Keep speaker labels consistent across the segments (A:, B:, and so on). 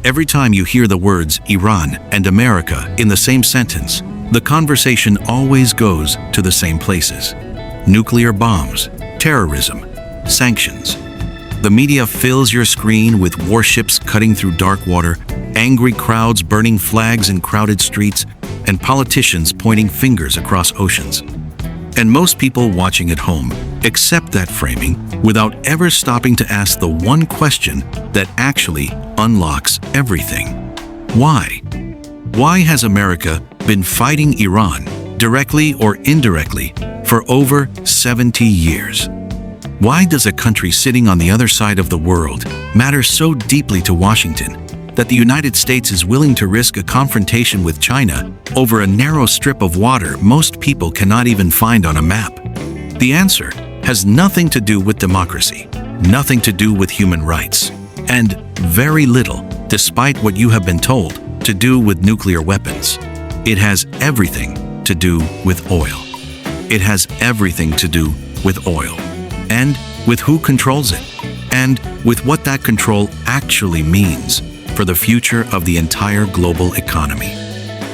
A: Every time you hear the words Iran and America in the same sentence, the conversation always goes to the same places: nuclear bombs, terrorism, sanctions. The media fills your screen with warships cutting through dark water, angry crowds burning flags in crowded streets, and politicians pointing fingers across oceans. And most people watching at home accept that framing without ever stopping to ask the one question that actually unlocks everything. Why? Why has America been fighting Iran, directly or indirectly, for over 70 years? Why does a country sitting on the other side of the world matter so deeply to Washington that the United States is willing to risk a confrontation with China over a narrow strip of water most people cannot even find on a map? The answer has nothing to do with democracy, nothing to do with human rights, and very little, despite what you have been told, to do with nuclear weapons. It has everything to do with oil. It has everything to do with oil, and with who controls it, and with what that control actually means for the future of the entire global economy.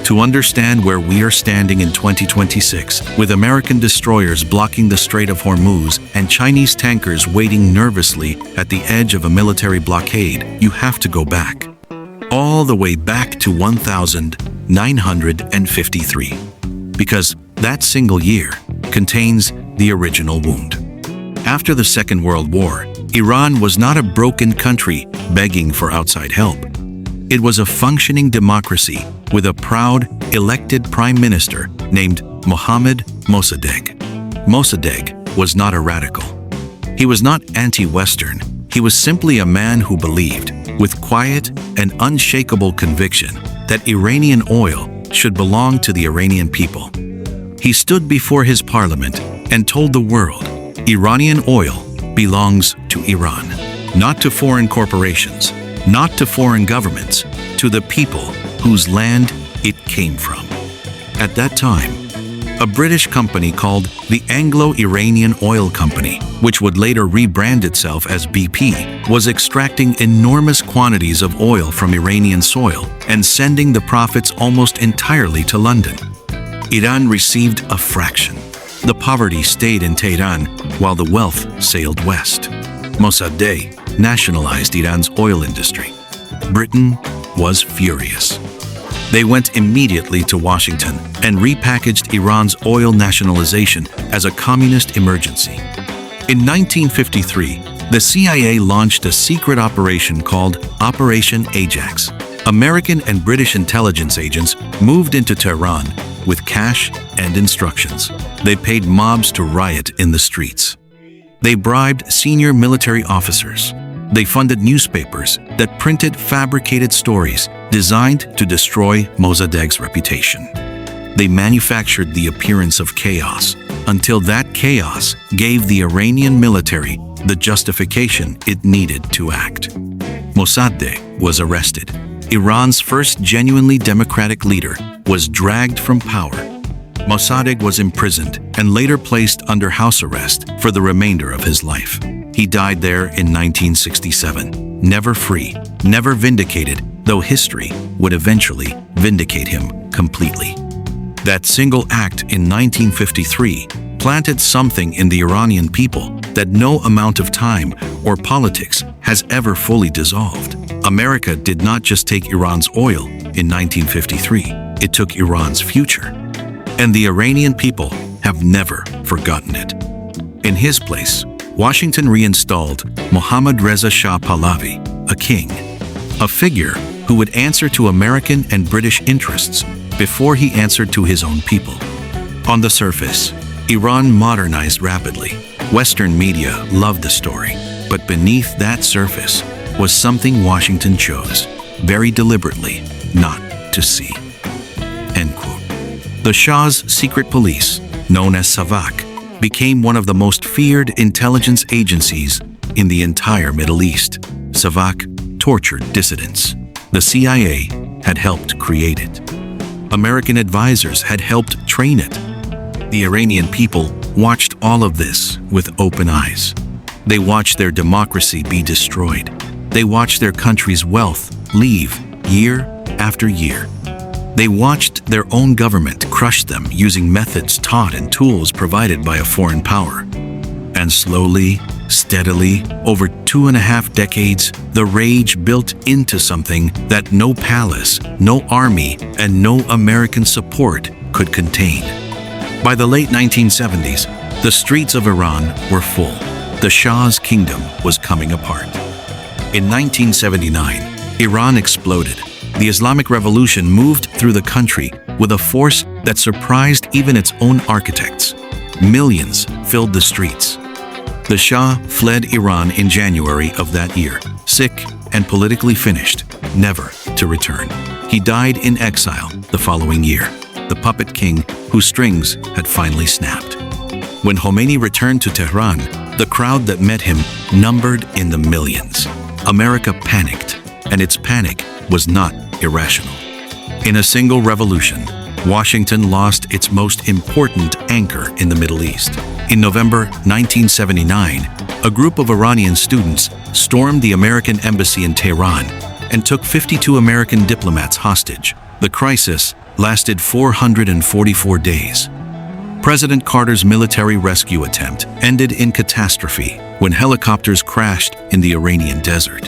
A: To understand where we are standing in 2026, with American destroyers blocking the Strait of Hormuz and Chinese tankers waiting nervously at the edge of a military blockade, you have to go back. All the way back to 1953. Because that single year contains the original wound. After the Second World War, Iran was not a broken country begging for outside help. It was a functioning democracy with a proud, elected prime minister named Mohammad Mossadegh. Mossadegh was not a radical. He was not anti-Western. He was simply a man who believed, with quiet and unshakable conviction, that Iranian oil should belong to the Iranian people. He stood before his parliament and told the world, Iranian oil belongs to Iran, not to foreign corporations, not to foreign governments, to the people whose land it came from. At that time, a British company called the Anglo-Iranian Oil Company, which would later rebrand itself as BP, was extracting enormous quantities of oil from Iranian soil and sending the profits almost entirely to London. Iran received a fraction. The poverty stayed in Tehran while the wealth sailed west. Mossadegh nationalized Iran's oil industry. Britain was furious. They went immediately to Washington and repackaged Iran's oil nationalization as a communist emergency. In 1953, the CIA launched a secret operation called Operation Ajax. American and British intelligence agents moved into Tehran with cash and instructions. They paid mobs to riot in the streets. They bribed senior military officers. They funded newspapers that printed fabricated stories designed to destroy Mossadegh's reputation. They manufactured the appearance of chaos until that chaos gave the Iranian military the justification it needed to act. Mossadegh was arrested. Iran's first genuinely democratic leader was dragged from power. Mossadegh was imprisoned and later placed under house arrest for the remainder of his life. He died there in 1967, never free, never vindicated, though history would eventually vindicate him completely. That single act in 1953 planted something in the Iranian people that no amount of time or politics has ever fully dissolved. America did not just take Iran's oil in 1953, it took Iran's future. And the Iranian people have never forgotten it. In his place, Washington reinstalled Mohammad Reza Shah Pahlavi, a king, a figure who would answer to American and British interests before he answered to his own people. On the surface, Iran modernized rapidly. Western media loved the story, but beneath that surface was something Washington chose, very deliberately, not to see. End quote. The Shah's secret police, known as Savak, became one of the most feared intelligence agencies in the entire Middle East. Savak tortured dissidents. The CIA had helped create it. American advisors had helped train it. The Iranian people watched all of this with open eyes. They watched their democracy be destroyed. They watched their country's wealth leave year after year. They watched their own government crush them using methods taught and tools provided by a foreign power. And slowly, steadily, over 2.5 decades, the rage built into something that no palace, no army, and no American support could contain. By the late 1970s, the streets of Iran were full. The Shah's kingdom was coming apart. In 1979, Iran exploded. The Islamic Revolution moved through the country with a force that surprised even its own architects. Millions filled the streets. The Shah fled Iran in January of that year, sick and politically finished, never to return. He died in exile the following year, the puppet king whose strings had finally snapped. When Khomeini returned to Tehran, the crowd that met him numbered in the millions. America panicked, and its panic was not irrational. In a single revolution, Washington lost its most important anchor in the Middle East. In November 1979, a group of Iranian students stormed the American embassy in Tehran and took 52 American diplomats hostage. The crisis lasted 444 days. President Carter's military rescue attempt ended in catastrophe when helicopters crashed in the Iranian desert.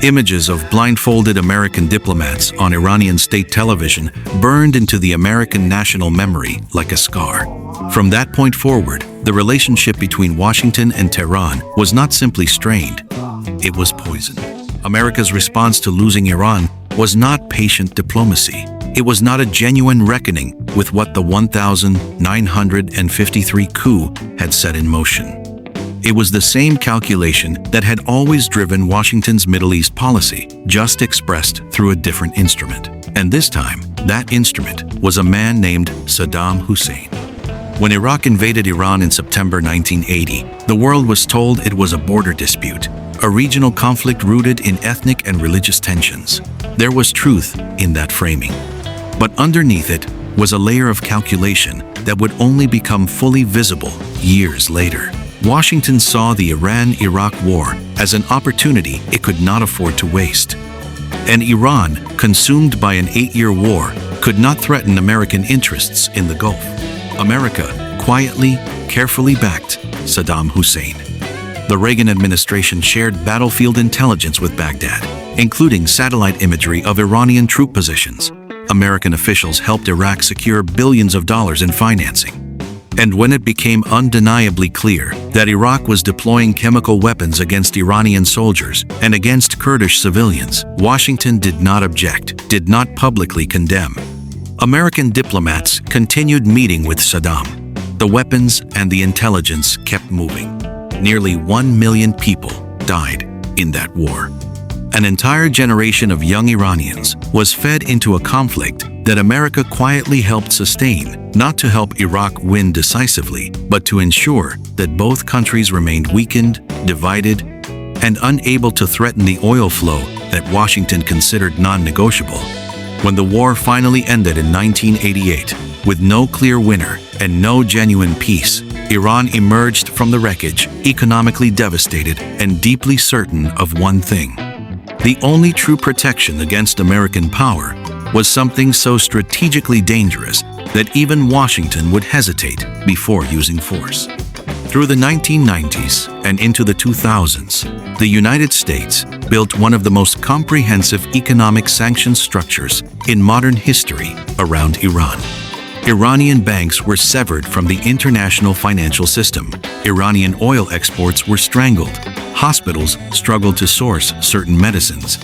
A: Images of blindfolded American diplomats on Iranian state television burned into the American national memory like a scar. From that point forward, the relationship between Washington and Tehran was not simply strained, it was poisoned. America's response to losing Iran was not patient diplomacy. It was not a genuine reckoning with what the 1953 coup had set in motion. It was the same calculation that had always driven Washington's Middle East policy, just expressed through a different instrument. And this time, that instrument was a man named Saddam Hussein. When Iraq invaded Iran in September 1980, the world was told it was a border dispute, a regional conflict rooted in ethnic and religious tensions. There was truth in that framing. But underneath it was a layer of calculation that would only become fully visible years later. Washington saw the Iran-Iraq war as an opportunity it could not afford to waste. And Iran, consumed by an 8-year war, could not threaten American interests in the Gulf. America quietly, carefully backed Saddam Hussein. The Reagan administration shared battlefield intelligence with Baghdad, including satellite imagery of Iranian troop positions. American officials helped Iraq secure billions of dollars in financing. And when it became undeniably clear that Iraq was deploying chemical weapons against Iranian soldiers and against Kurdish civilians, Washington did not object, did not publicly condemn. American diplomats continued meeting with Saddam. The weapons and the intelligence kept moving. Nearly 1 million people died in that war. An entire generation of young Iranians was fed into a conflict that America quietly helped sustain, not to help Iraq win decisively, but to ensure that both countries remained weakened, divided, and unable to threaten the oil flow that Washington considered non-negotiable. When the war finally ended in 1988, with no clear winner and no genuine peace, Iran emerged from the wreckage, economically devastated and deeply certain of one thing. The only true protection against American power was something so strategically dangerous that even Washington would hesitate before using force. Through the 1990s and into the 2000s, the United States built one of the most comprehensive economic sanctions structures in modern history around Iran. Iranian banks were severed from the international financial system. Iranian oil exports were strangled. Hospitals struggled to source certain medicines.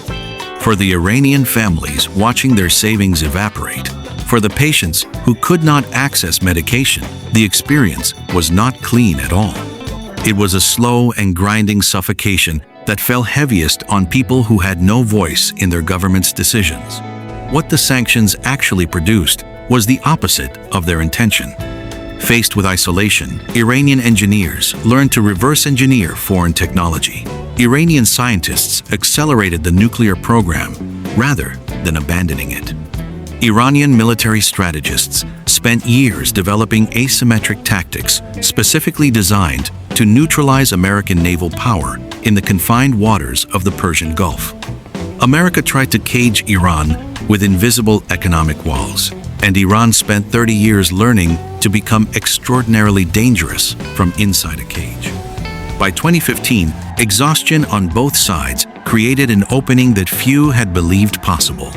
A: For the Iranian families watching their savings evaporate, for the patients who could not access medication, the experience was not clean at all. It was a slow and grinding suffocation that fell heaviest on people who had no voice in their government's decisions. What the sanctions actually produced was the opposite of their intention. Faced with isolation, Iranian engineers learned to reverse engineer foreign technology. Iranian scientists accelerated the nuclear program rather than abandoning it. Iranian military strategists spent years developing asymmetric tactics specifically designed to neutralize American naval power in the confined waters of the Persian Gulf. America tried to cage Iran with invisible economic walls, and Iran spent 30 years learning to become extraordinarily dangerous from inside a cage. By 2015, exhaustion on both sides created an opening that few had believed possible.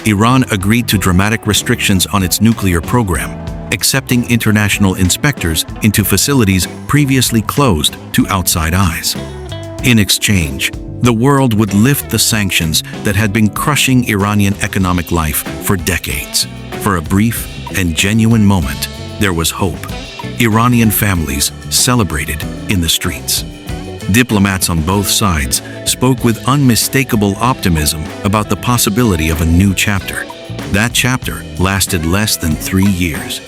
A: Iran agreed to dramatic restrictions on its nuclear program, accepting international inspectors into facilities previously closed to outside eyes. In exchange, the world would lift the sanctions that had been crushing Iranian economic life for decades. For a brief and genuine moment, there was hope. Iranian families celebrated in the streets. Diplomats on both sides spoke with unmistakable optimism about the possibility of a new chapter. That chapter lasted less than 3 years.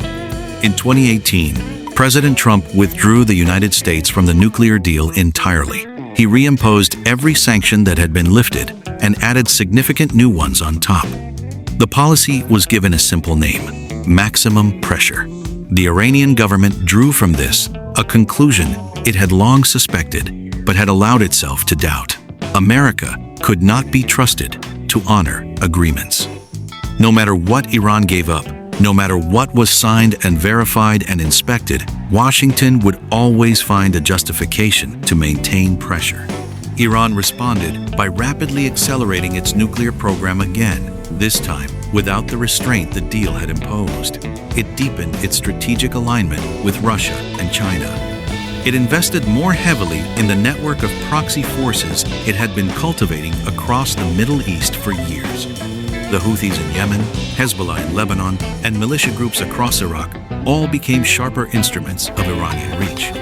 A: In 2018, President Trump withdrew the United States from the nuclear deal entirely. He reimposed every sanction that had been lifted and added significant new ones on top. The policy was given a simple name: maximum pressure. The Iranian government drew from this a conclusion it had long suspected but had allowed itself to doubt. America could not be trusted to honor agreements. No matter what Iran gave up, no matter what was signed and verified and inspected, Washington would always find a justification to maintain pressure. Iran responded by rapidly accelerating its nuclear program again, this time without the restraint the deal had imposed. It deepened its strategic alignment with Russia and China. It invested more heavily in the network of proxy forces it had been cultivating across the Middle East for years. The Houthis in Yemen, Hezbollah in Lebanon, and militia groups across Iraq all became sharper instruments of Iranian reach.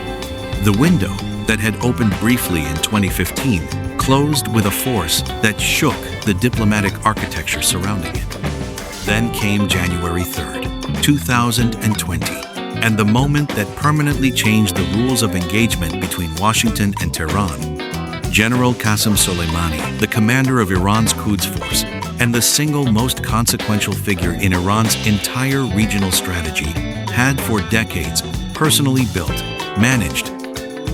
A: The window that had opened briefly in 2015 closed with a force that shook the diplomatic architecture surrounding it. Then came January 3rd, 2020, and the moment that permanently changed the rules of engagement between Washington and Tehran. General Qasem Soleimani, the commander of Iran's Quds Force, and the single most consequential figure in Iran's entire regional strategy, had for decades personally built, managed,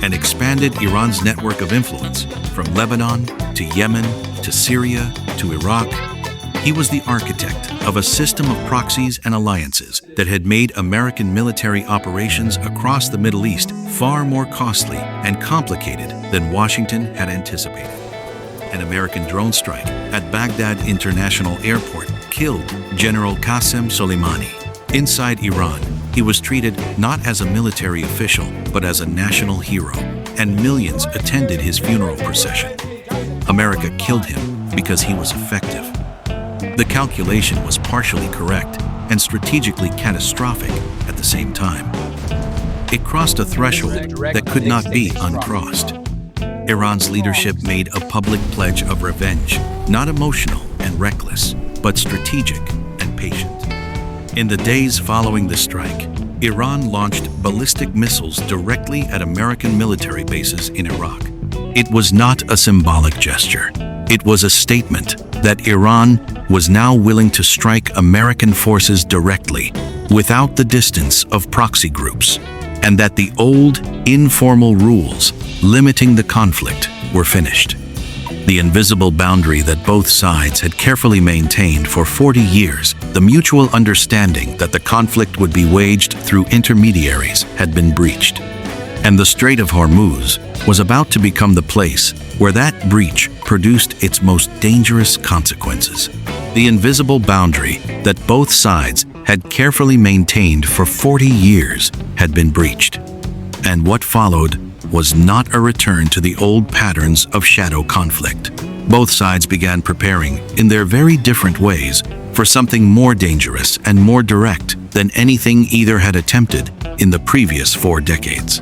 A: and expanded Iran's network of influence from Lebanon to Yemen to Syria to Iraq. He was the architect of a system of proxies and alliances that had made American military operations across the Middle East far more costly and complicated than Washington had anticipated. An American drone strike at Baghdad International Airport killed General Qasem Soleimani. Inside Iran, he was treated not as a military official, but as a national hero, and millions attended his funeral procession. America killed him because he was effective. The calculation was partially correct and strategically catastrophic at the same time. It crossed a threshold that could not be uncrossed. Iran's leadership made a public pledge of revenge, not emotional and reckless, but strategic and patient. In the days following the strike, Iran launched ballistic missiles directly at American military bases in Iraq. It was not a symbolic gesture. It was a statement that Iran was now willing to strike American forces directly, without the distance of proxy groups, and that the old, informal rules limiting the conflict were finished. The invisible boundary that both sides had carefully maintained for 40 years, the mutual understanding that the conflict would be waged through intermediaries, had been breached. And the Strait of Hormuz was about to become the place where that breach produced its most dangerous consequences. The invisible boundary that both sides had carefully maintained for 40 years had been breached. And what followed was not a return to the old patterns of shadow conflict. Both sides began preparing, in their very different ways, for something more dangerous and more direct than anything either had attempted in the previous 4 decades.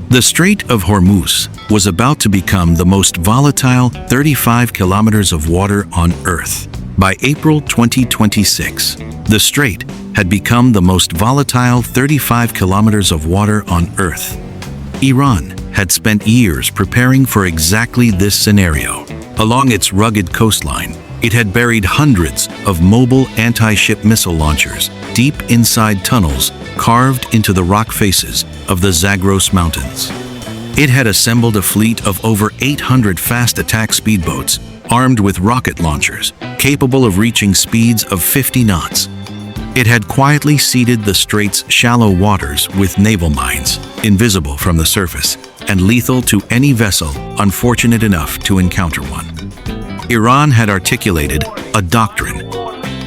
A: The Strait of Hormuz was about to become the most volatile 35 kilometers of water on Earth. By April 2026, the strait had become the most volatile 35 kilometers of water on Earth. Iran had spent years preparing for exactly this scenario. Along its rugged coastline, it had buried hundreds of mobile anti-ship missile launchers deep inside tunnels carved into the rock faces of the Zagros Mountains. It had assembled a fleet of over 800 fast attack speedboats, armed with rocket launchers, capable of reaching speeds of 50 knots. It had quietly seeded the strait's shallow waters with naval mines, invisible from the surface, and lethal to any vessel unfortunate enough to encounter one. Iran had articulated a doctrine.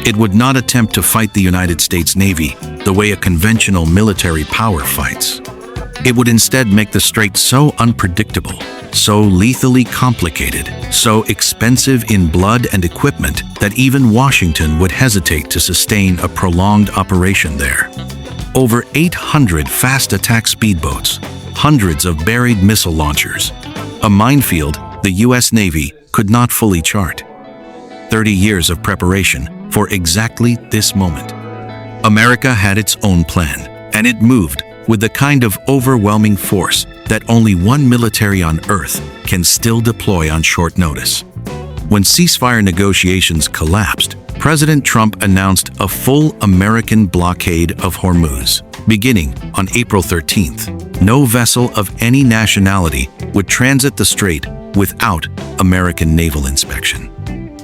A: It would not attempt to fight the United States Navy the way a conventional military power fights. It would instead make the strait so unpredictable, so lethally complicated, so expensive in blood and equipment that even Washington would hesitate to sustain a prolonged operation there. Over 800 fast attack speedboats, hundreds of buried missile launchers, a minefield the U.S. Navy could not fully chart. 30 years of preparation for exactly this moment. America had its own plan, and it moved with the kind of overwhelming force that only one military on Earth can still deploy on short notice. When ceasefire negotiations collapsed, President Trump announced a full American blockade of Hormuz. Beginning on April 13th, no vessel of any nationality would transit the strait without American naval inspection.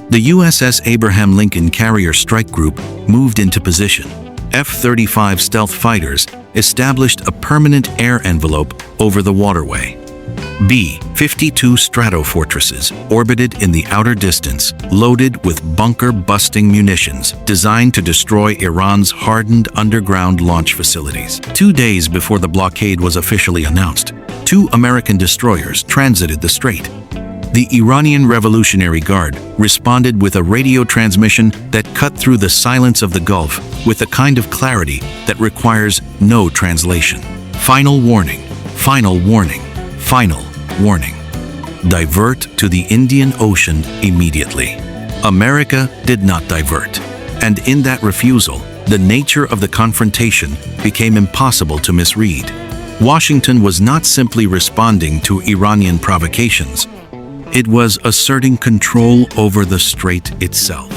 A: The USS Abraham Lincoln Carrier Strike Group moved into position. F-35 stealth fighters established a permanent air envelope over the waterway. B-52 stratofortresses orbited in the outer distance, loaded with bunker-busting munitions designed to destroy Iran's hardened underground launch facilities. 2 days before the blockade was officially announced, 2 American destroyers transited the strait. The Iranian Revolutionary Guard responded with a radio transmission that cut through the silence of the Gulf with a kind of clarity that requires no translation. Final warning, final warning, final warning. Divert to the Indian Ocean immediately. America did not divert, and in that refusal, the nature of the confrontation became impossible to misread. Washington was not simply responding to Iranian provocations. It was asserting control over the strait itself.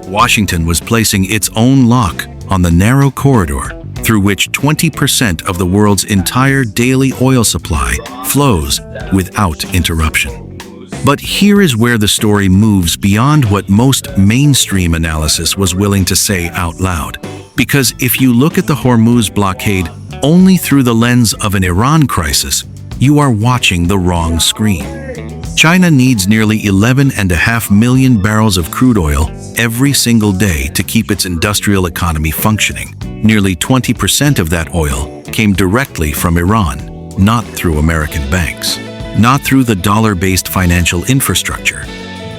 A: Washington was placing its own lock on the narrow corridor through which 20% of the world's entire daily oil supply flows without interruption. But here is where the story moves beyond what most mainstream analysis was willing to say out loud. Because if you look at the Hormuz blockade only through the lens of an Iran crisis, you are watching the wrong screen. China needs nearly 11.5 million barrels of crude oil every single day to keep its industrial economy functioning. Nearly 20% of that oil came directly from Iran, not through American banks, not through the dollar-based financial infrastructure.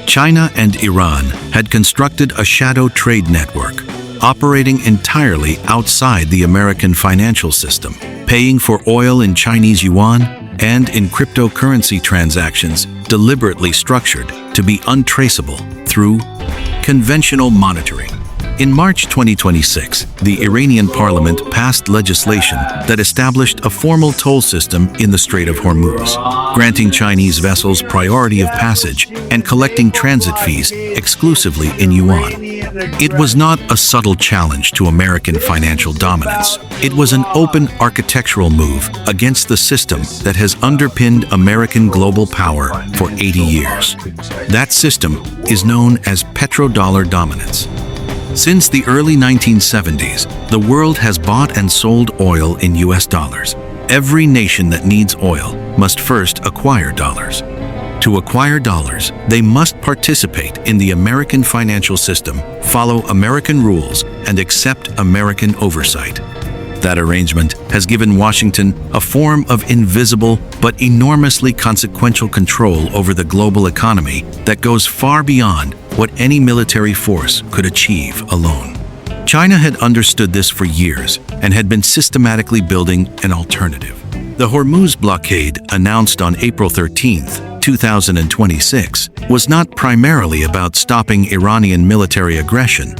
A: China and Iran had constructed a shadow trade network, operating entirely outside the American financial system, paying for oil in Chinese yuan and in cryptocurrency transactions deliberately structured to be untraceable through conventional monitoring. In March 2026, the Iranian parliament passed legislation that established a formal toll system in the Strait of Hormuz, granting Chinese vessels priority of passage and collecting transit fees exclusively in yuan. It was not a subtle challenge to American financial dominance. It was an open architectural move against the system that has underpinned American global power for 80 years. That system is known as petrodollar dominance. Since the early 1970s, the world has bought and sold oil in US dollars. Every nation that needs oil must first acquire dollars. To acquire dollars, they must participate in the American financial system, follow American rules, and accept American oversight. That arrangement has given Washington a form of invisible but enormously consequential control over the global economy that goes far beyond what any military force could achieve alone. China had understood this for years and had been systematically building an alternative. The Hormuz blockade, announced on April 13, 2026, was not primarily about stopping Iranian military aggression.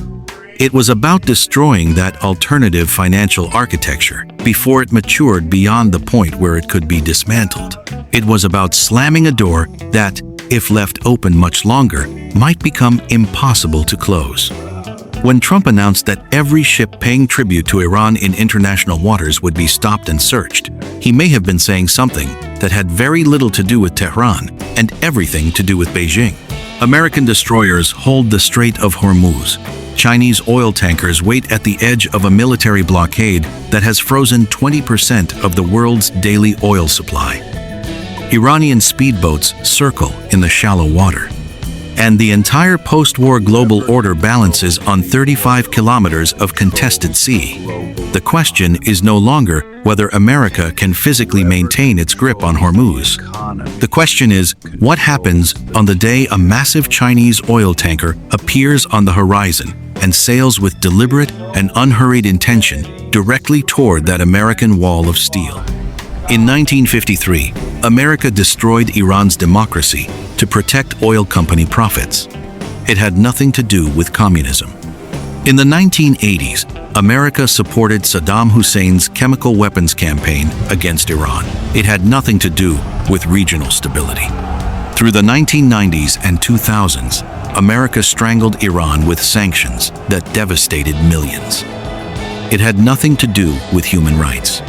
A: It was about destroying that alternative financial architecture before it matured beyond the point where it could be dismantled. It was about slamming a door that, if left open much longer, might become impossible to close. When Trump announced that every ship paying tribute to Iran in international waters would be stopped and searched, he may have been saying something that had very little to do with Tehran and everything to do with Beijing. American destroyers hold the Strait of Hormuz. Chinese oil tankers wait at the edge of a military blockade that has frozen 20% of the world's daily oil supply. Iranian speedboats circle in the shallow water. And the entire post-war global order balances on 35 kilometers of contested sea. The question is no longer whether America can physically maintain its grip on Hormuz. The question is, what happens on the day a massive Chinese oil tanker appears on the horizon and sails with deliberate and unhurried intention directly toward that American wall of steel? In 1953, America destroyed Iran's democracy to protect oil company profits. It had nothing to do with communism. In the 1980s, America supported Saddam Hussein's chemical weapons campaign against Iran. It had nothing to do with regional stability. Through the 1990s and 2000s, America strangled Iran with sanctions that devastated millions. It had nothing to do with human rights.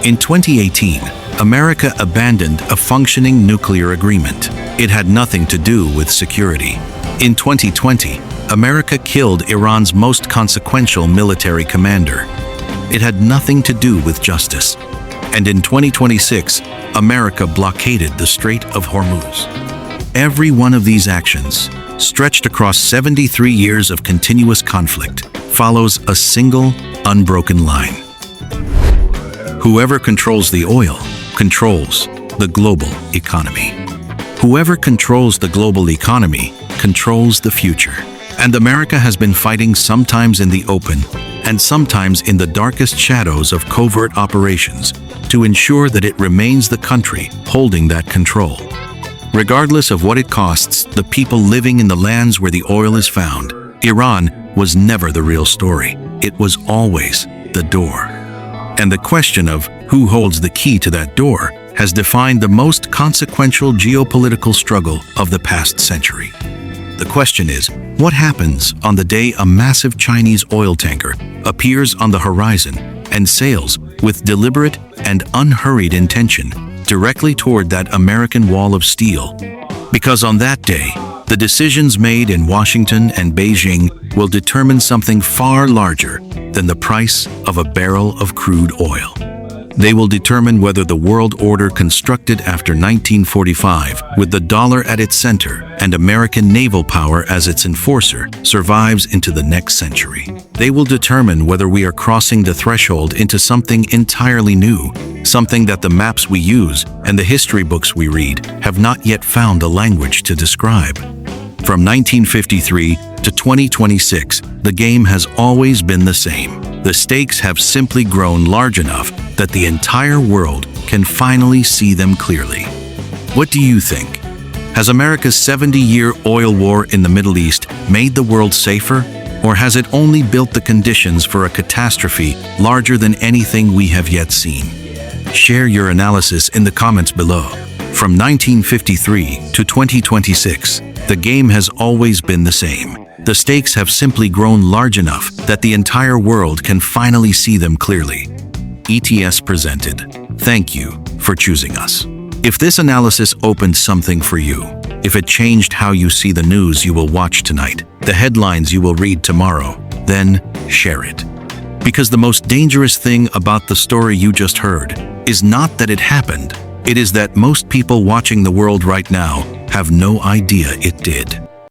A: In 2018, America abandoned a functioning nuclear agreement. It had nothing to do with security. In 2020, America killed Iran's most consequential military commander. It had nothing to do with justice. And in 2026, America blockaded the Strait of Hormuz. Every one of these actions, stretched across 73 years of continuous conflict, follows a single, unbroken line. Whoever controls the oil controls the global economy. Whoever controls the global economy controls the future. And America has been fighting sometimes in the open and sometimes in the darkest shadows of covert operations to ensure that it remains the country holding that control. Regardless of what it costs the people living in the lands where the oil is found, Iran was never the real story. It was always the door. And the question of who holds the key to that door has defined the most consequential geopolitical struggle of the past century. The question is, what happens on the day a massive Chinese oil tanker appears on the horizon and sails with deliberate and unhurried intention directly toward that American wall of steel? Because on that day, the decisions made in Washington and Beijing will determine something far larger than the price of a barrel of crude oil. They will determine whether the world order constructed after 1945, with the dollar at its center and American naval power as its enforcer, survives into the next century. They will determine whether we are crossing the threshold into something entirely new, something that the maps we use and the history books we read have not yet found a language to describe. From 1953 to 2026, the game has always been the same. The stakes have simply grown large enough that the entire world can finally see them clearly. What do you think? Has America's 70-year oil war in the Middle East made the world safer? Or has it only built the conditions for a catastrophe larger than anything we have yet seen? Share your analysis in the comments below. From 1953 to 2026, the game has always been the same. The stakes have simply grown large enough that the entire world can finally see them clearly. ETS presented. Thank you for choosing us. If this analysis opened something for you, if it changed how you see the news you will watch tonight, the headlines you will read tomorrow, then share it. Because the most dangerous thing about the story you just heard is not that it happened. It is that most people watching the world right now have no idea it did.